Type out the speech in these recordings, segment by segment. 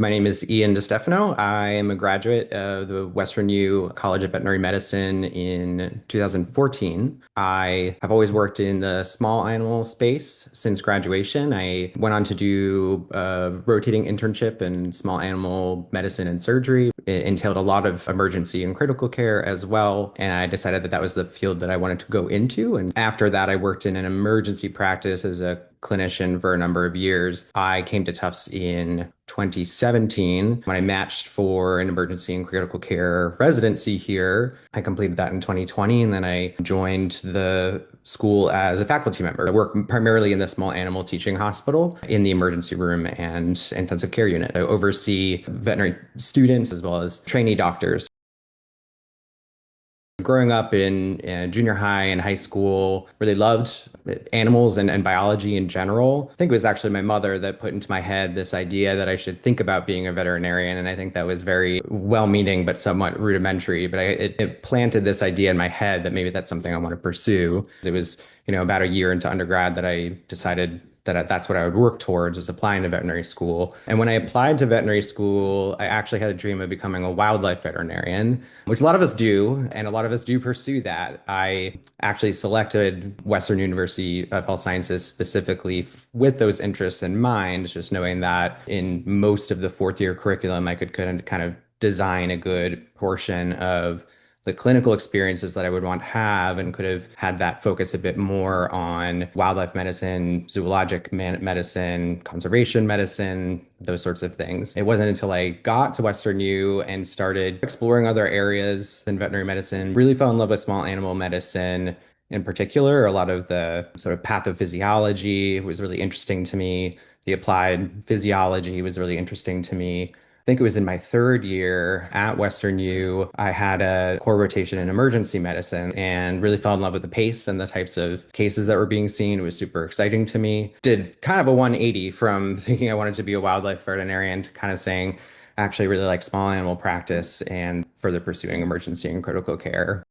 My name is Ian DeStefano. I am a graduate of the WesternU College of Veterinary Medicine in 2014. I have always worked in the small animal space since graduation. I went on to do a rotating internship in small animal medicine and surgery. It entailed a lot of emergency and critical care as well. And I decided that that was the field that I wanted to go into. And after that, I worked in an emergency practice as a clinician for a number of years. I came to Tufts in 2017 when I matched for an emergency and critical care residency here. I completed that in 2020, and then I joined the school as a faculty member. I work primarily in the small animal teaching hospital in the emergency room and intensive care unit. I oversee veterinary students as well as trainee doctors. Growing up in junior high and high school, really loved animals and biology in general. I think it was actually my mother that put into my head this idea that I should think about being a veterinarian. And I think that was very well-meaning, but somewhat rudimentary. But it planted this idea in my head that maybe that's something I want to pursue. It was, about a year into undergrad that I decided that that's what I would work towards, was applying to veterinary school. And when I applied to veterinary school, I actually had a dream of becoming a wildlife veterinarian, which a lot of us do, and a lot of us do pursue that. I actually selected Western University of Health Sciences specifically with those interests in mind, just knowing that in most of the fourth year curriculum, I could kind of design a good portion of the clinical experiences that I would want to have, and could have had that focus a bit more on wildlife medicine, zoologic medicine, conservation medicine, those sorts of things. It wasn't until I got to Western U and started exploring other areas in veterinary medicine, really fell in love with small animal medicine in particular. A lot of the sort of pathophysiology was really interesting to me. The applied physiology was really interesting to me. Think it was in my third year at Western U. I had a core rotation in emergency medicine and really fell in love with the pace and the types of cases that were being seen. It was super exciting to me. Did kind of a 180 from thinking I wanted to be a wildlife veterinarian to kind of saying, I actually really like small animal practice and further pursuing emergency and critical care.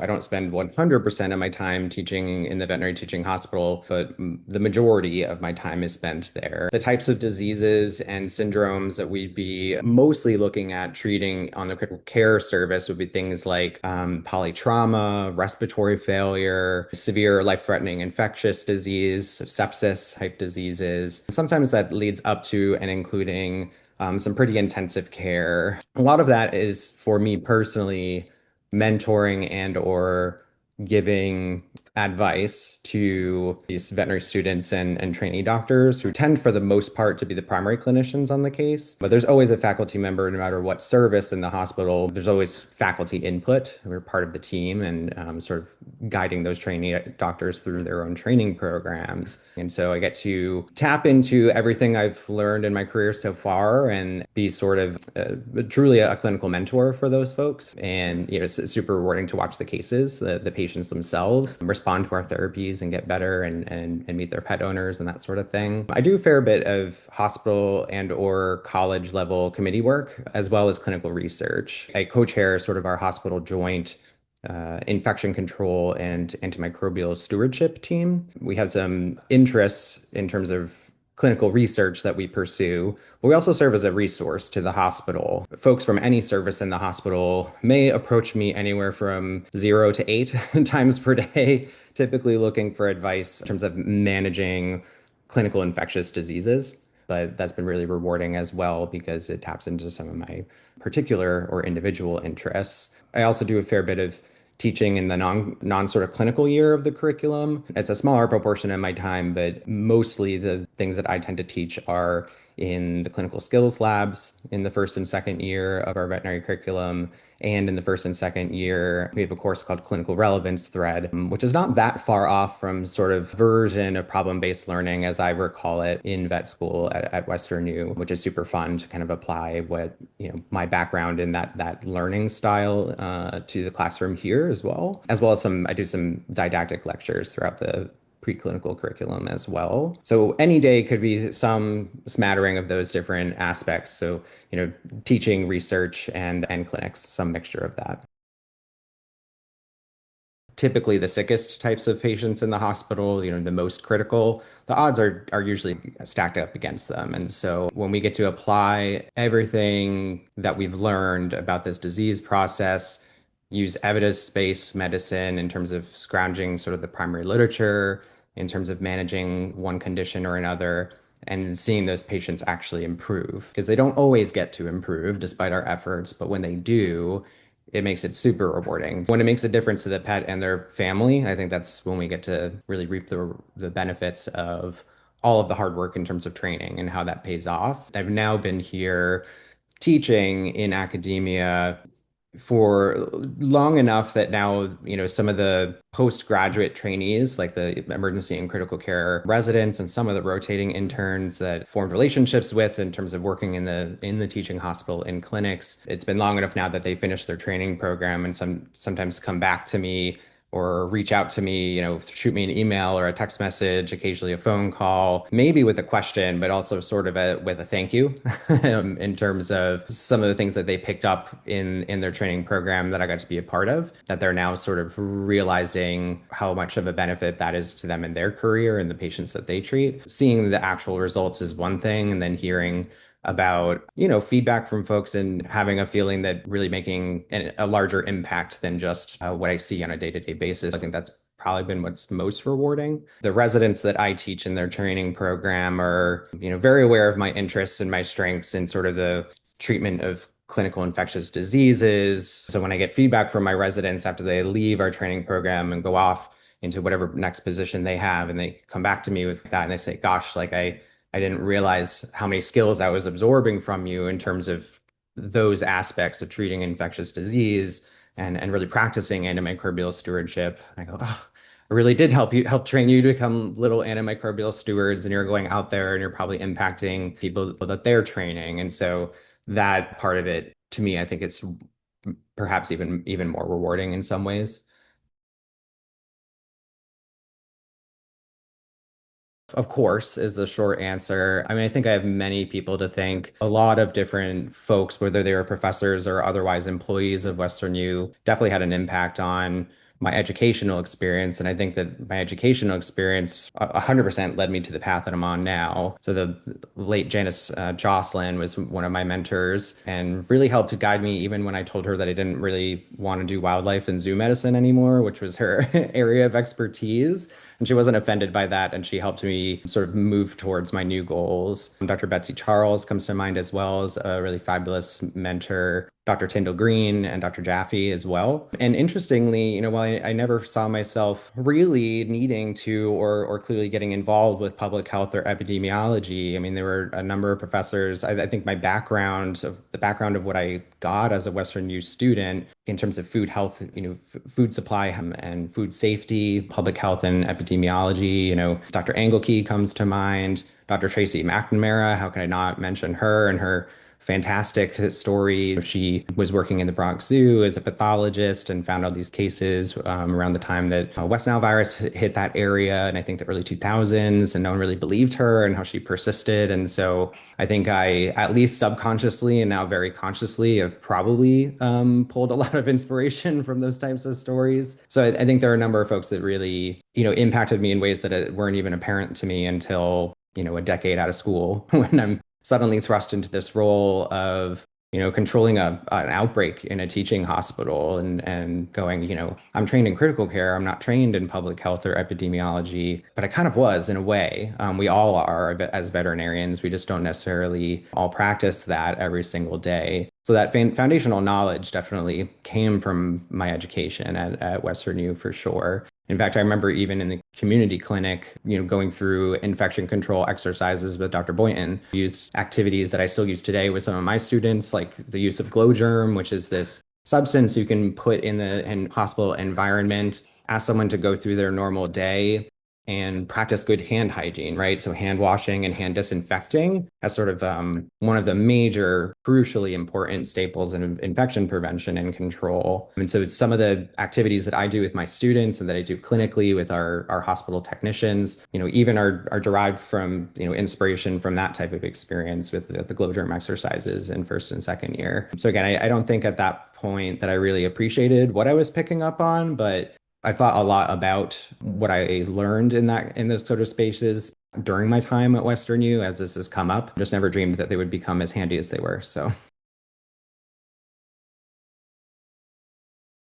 I don't spend 100% of my time teaching in the veterinary teaching hospital, but the majority of my time is spent there. The types of diseases and syndromes that we'd be mostly looking at treating on the critical care service would be things like polytrauma, respiratory failure, severe life-threatening infectious disease, sepsis type diseases. Sometimes that leads up to and including some pretty intensive care. A lot of that is, for me personally, mentoring and or giving advice to these veterinary students and trainee doctors who tend for the most part to be the primary clinicians on the case. But there's always a faculty member, no matter what service in the hospital. There's always faculty input. We're part of the team and sort of guiding those trainee doctors through their own training programs. And so I get to tap into everything I've learned in my career so far and be sort of truly a clinical mentor for those folks. And it's super rewarding to watch the cases, the patients themselves respond to our therapies and get better and meet their pet owners and that sort of thing. I do a fair bit of hospital and or college level committee work as well as clinical research. I co-chair sort of our hospital joint infection control and antimicrobial stewardship team. We have some interests in terms of clinical research that we pursue, but we also serve as a resource to the hospital. Folks from any service in the hospital may approach me anywhere from 0 to 8 times per day, typically looking for advice in terms of managing clinical infectious diseases. But that's been really rewarding as well because it taps into some of my particular or individual interests. I also do a fair bit of teaching in the non sort of clinical year of the curriculum. It's a smaller proportion of my time, but mostly the things that I tend to teach are in the clinical skills labs in the first and second year of our veterinary curriculum. And in the first and second year, we have a course called Clinical Relevance Thread, which is not that far off from sort of version of problem-based learning, as I recall it, in vet school at Western U, which is super fun to kind of apply what, my background in that learning style to the classroom here as well as I do some didactic lectures throughout the preclinical curriculum as well. So any day could be some smattering of those different aspects. So, teaching, research, and clinics, some mixture of that. typically the sickest types of patients in the hospital, the most critical, the odds are usually stacked up against them. And so when we get to apply everything that we've learned about this disease process, use evidence-based medicine in terms of scrounging sort of the primary literature, in terms of managing one condition or another, and seeing those patients actually improve, because they don't always get to improve despite our efforts, but when they do, it makes it super rewarding. When it makes a difference to the pet and their family, I think that's when we get to really reap the benefits of all of the hard work in terms of training and how that pays off. I've now been here teaching in academia for long enough that now, some of the postgraduate trainees, like the emergency and critical care residents and some of the rotating interns that formed relationships with in terms of working in the teaching hospital in clinics, it's been long enough now that they finish their training program and sometimes come back to me or reach out to me, shoot me an email or a text message, occasionally a phone call, maybe with a question, but also sort of with a thank you in terms of some of the things that they picked up in their training program that I got to be a part of, that they're now sort of realizing how much of a benefit that is to them in their career and the patients that they treat. Seeing the actual results is one thing, and then hearing about, feedback from folks and having a feeling that really making a larger impact than just what I see on a day-to-day basis. I think that's probably been what's most rewarding. The residents that I teach in their training program are, very aware of my interests and my strengths in sort of the treatment of clinical infectious diseases. So when I get feedback from my residents after they leave our training program and go off into whatever next position they have, and they come back to me with that and they say, gosh, like I didn't realize how many skills I was absorbing from you in terms of those aspects of treating infectious disease and really practicing antimicrobial stewardship. I go, oh, I really did help train you to become little antimicrobial stewards, and you're going out there and you're probably impacting people that they're training. And so that part of it, to me, I think is perhaps even more rewarding in some ways. Of course, is the short answer. I mean, I think I have many people to thank. A lot of different folks, whether they were professors or otherwise employees of Western U, definitely had an impact on my educational experience. And I think that my educational experience 100% led me to the path that I'm on now. So the late Janice Jocelyn was one of my mentors and really helped to guide me even when I told her that I didn't really want to do wildlife and zoo medicine anymore, which was her area of expertise. And she wasn't offended by that, and she helped me sort of move towards my new goals. Dr. Betsy Charles comes to mind as well as a really fabulous mentor. Dr. Tyndall Green and Dr. Jaffe as well. And interestingly, while I never saw myself really needing to or clearly getting involved with public health or epidemiology, I mean, there were a number of professors. I think the background of what I got as a Western U student in terms of food health, food supply and food safety, public health and epidemiology, Dr. Engelke comes to mind, Dr. Tracy McNamara, how can I not mention her and her fantastic story. She was working in the Bronx Zoo as a pathologist and found all these cases around the time that West Nile virus hit that area, and I think the early 2000s, and no one really believed her and how she persisted. And so I think I, at least subconsciously and now very consciously, have probably pulled a lot of inspiration from those types of stories. So I think there are a number of folks that really, impacted me in ways that weren't even apparent to me until, a decade out of school when I'm suddenly thrust into this role of, controlling an outbreak in a teaching hospital and going, I'm trained in critical care. I'm not trained in public health or epidemiology, but I kind of was in a way. We all are as veterinarians. We just don't necessarily all practice that every single day. So that foundational knowledge definitely came from my education at Western U for sure. In fact, I remember even in the community clinic, going through infection control exercises with Dr. Boynton, used activities that I still use today with some of my students, like the use of glow germ, which is this substance you can put in the hospital environment, ask someone to go through their normal day and practice good hand hygiene, right? So hand washing and hand disinfecting as sort of one of the major, crucially important staples in infection prevention and control. And so some of the activities that I do with my students and that I do clinically with our hospital technicians, even are derived from, inspiration from that type of experience with the glow germ exercises in first and second year. So again, I don't think at that point that I really appreciated what I was picking up on, but I thought a lot about what I learned in those sort of spaces during my time at Western U as this has come up. Just never dreamed that they would become as handy as they were. So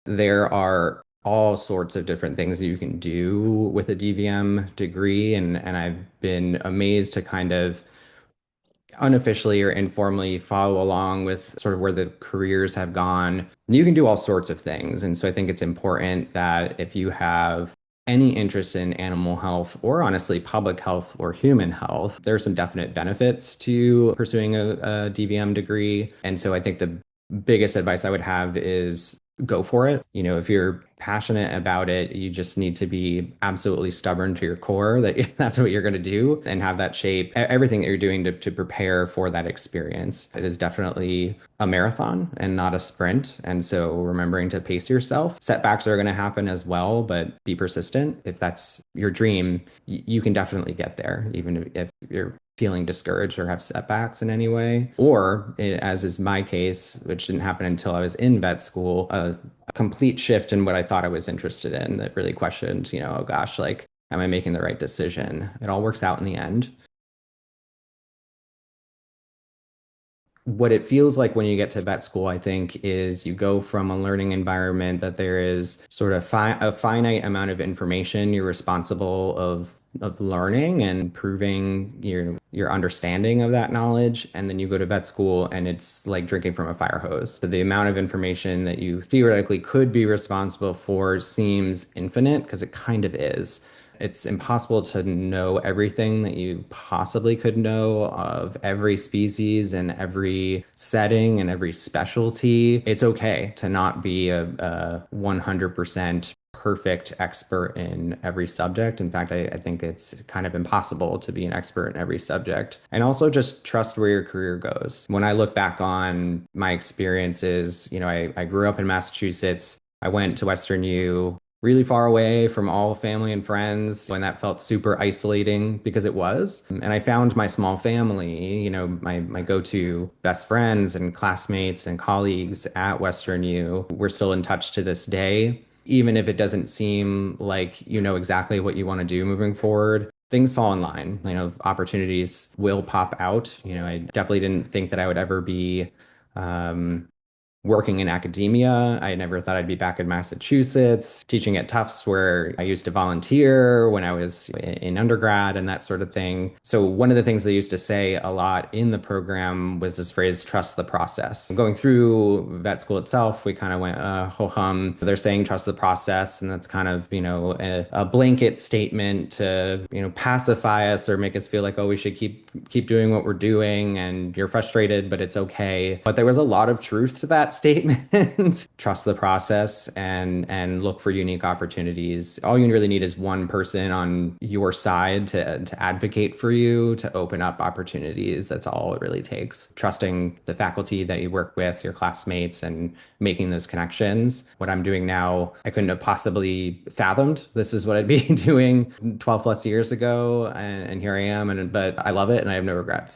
there are all sorts of different things that you can do with a DVM degree, and I've been amazed to kind of unofficially or informally follow along with sort of where the careers have gone. You can do all sorts of things. And so I think it's important that if you have any interest in animal health or honestly public health or human health, there are some definite benefits to pursuing a DVM degree. And so I think the biggest advice I would have is go for it. You know, if you're passionate about it, you just need to be absolutely stubborn to your core that that's what you're going to do and have that shape everything that you're doing to prepare for that experience. It is definitely a marathon and not a sprint. And so remembering to pace yourself. Setbacks are going to happen as well, but be persistent. If that's your dream, you can definitely get there, even if you're feeling discouraged or have setbacks in any way. Or, as is my case, which didn't happen until I was in vet school, a complete shift in what I thought I was interested in that really questioned, oh gosh, like, am I making the right decision? It all works out in the end. What it feels like when you get to vet school, I think, is you go from a learning environment that there is sort of a finite amount of information you're responsible of learning and improving your understanding of that knowledge. And then you go to vet school and it's like drinking from a fire hose. So the amount of information that you theoretically could be responsible for seems infinite because it kind of is. It's impossible to know everything that you possibly could know of every species and every setting and every specialty. It's okay to not be a 100% perfect expert in every subject. In fact, I think it's kind of impossible to be an expert in every subject. And also just trust where your career goes. When I look back on my experiences, I grew up in Massachusetts. I went to Western U really far away from all family and friends, and that felt super isolating because it was. And I found my small family, my go-to best friends and classmates and colleagues at Western U. We're still in touch to this day. Even if it doesn't seem like you know exactly what you want to do moving forward, things fall in line. Opportunities will pop out. I definitely didn't think that I would ever be um, working in academia. I never thought I'd be back in Massachusetts, teaching at Tufts, where I used to volunteer when I was in undergrad and that sort of thing. So one of the things they used to say a lot in the program was this phrase, trust the process. Going through vet school itself, we kind of went, ho hum. They're saying trust the process. And that's kind of, a blanket statement to, pacify us or make us feel like, oh, we should keep doing what we're doing. And you're frustrated, but it's okay. But there was a lot of truth to that statement. Trust the process and look for unique opportunities. All you really need is one person on your side to advocate for you, to open up opportunities. That's all it really takes. Trusting the faculty that you work with, your classmates, and making those connections. What I'm doing now, I couldn't have possibly fathomed this is what I'd be doing 12 plus years ago, and here I am. But I love it and I have no regrets.